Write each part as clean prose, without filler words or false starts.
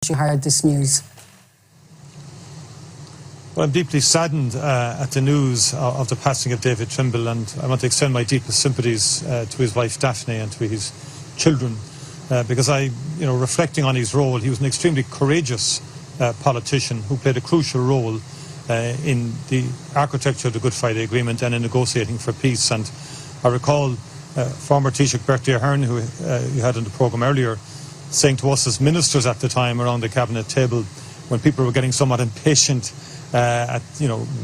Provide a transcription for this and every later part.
you heard this news? Well, I'm deeply saddened at the news of the passing of David Trimble, and I want to extend my deepest sympathies to his wife Daphne and to his children, because reflecting on his role, he was an extremely courageous politician who played a crucial role in the architecture of the Good Friday Agreement and in negotiating for peace. And I recall former Taoiseach Bertie Ahern, who you had on the programme earlier, saying to us as ministers at the time around the cabinet table, when people were getting somewhat impatient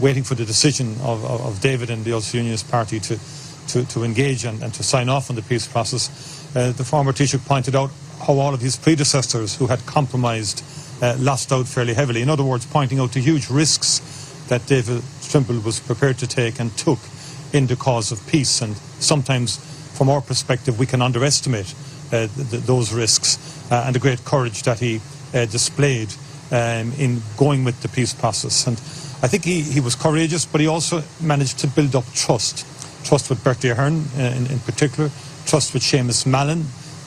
waiting for the decision of David and the Ulster Unionist Party to engage and to sign off on the peace process, the former Taoiseach pointed out how all of his predecessors who had compromised lost out fairly heavily. In other words, pointing out the huge risks that David Trimble was prepared to take and took in the cause of peace. And sometimes, from our perspective, we can underestimate those risks and the great courage that he displayed in going with the peace process. And I think he was courageous, but he also managed to build up trust with Bertie Ahern in particular, trust with Seamus Mallon.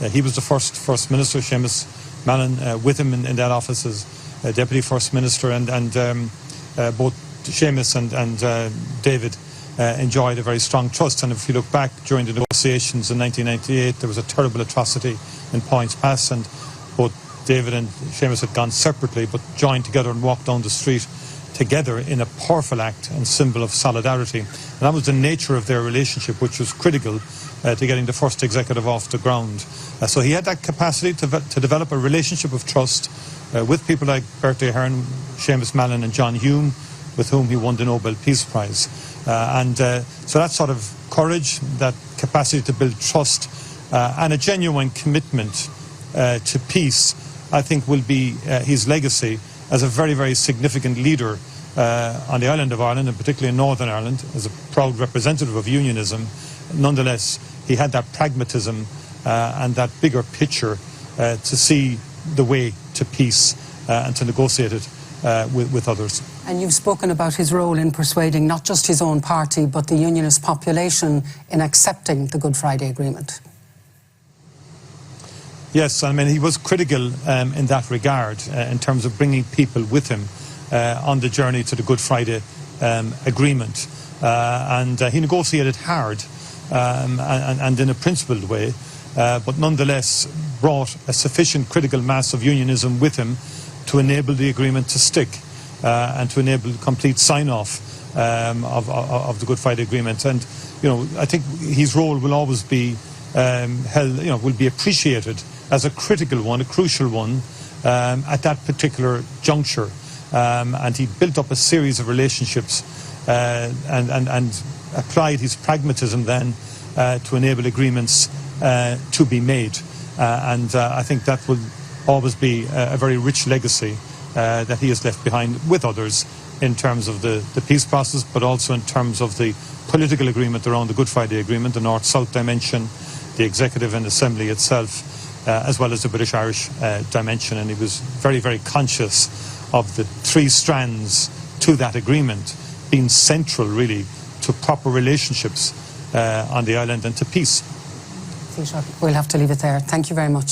He was the first minister, Seamus Mallon, with him in that office as Deputy First Minister, and both Seamus and David enjoyed a very strong trust. And if you look back during the negotiations in 1998, there was a terrible atrocity in Poynt's Pass, and both David and Seamus had gone separately but joined together and walked down the street together in a powerful act and symbol of solidarity. And that was the nature of their relationship, which was critical to getting the first executive off the ground. So he had that capacity to develop a relationship of trust with people like Bertie Ahern, Seamus Mallon and John Hume, with whom he won the Nobel Peace Prize. So that sort of courage, that capacity to build trust and a genuine commitment to peace, I think will be his legacy as a very, very significant leader on the island of Ireland, and particularly in Northern Ireland, as a proud representative of unionism. Nonetheless, he had that pragmatism and that bigger picture to see the way to peace and to negotiate it with others. And you've spoken about his role in persuading not just his own party, but the unionist population in accepting the Good Friday Agreement. Yes, I mean, he was critical in that regard in terms of bringing people with him on the journey to the Good Friday Agreement. And he negotiated hard and in a principled way, but nonetheless brought a sufficient critical mass of unionism with him to enable the agreement to stick and to enable complete sign-off of the Good Friday Agreement. And, I think his role will always be will be appreciated as a critical one, a crucial one, at that particular juncture. And he built up a series of relationships and applied his pragmatism then to enable agreements to be made. And I think that will always be a very rich legacy that he has left behind with others in terms of the peace process, but also in terms of the political agreement around the Good Friday Agreement, the North-South dimension, the Executive and Assembly itself, as well as the British-Irish dimension. And he was very, very conscious of the three strands to that agreement being central, really, to proper relationships on the island and to peace. We'll have to leave it there. Thank you very much.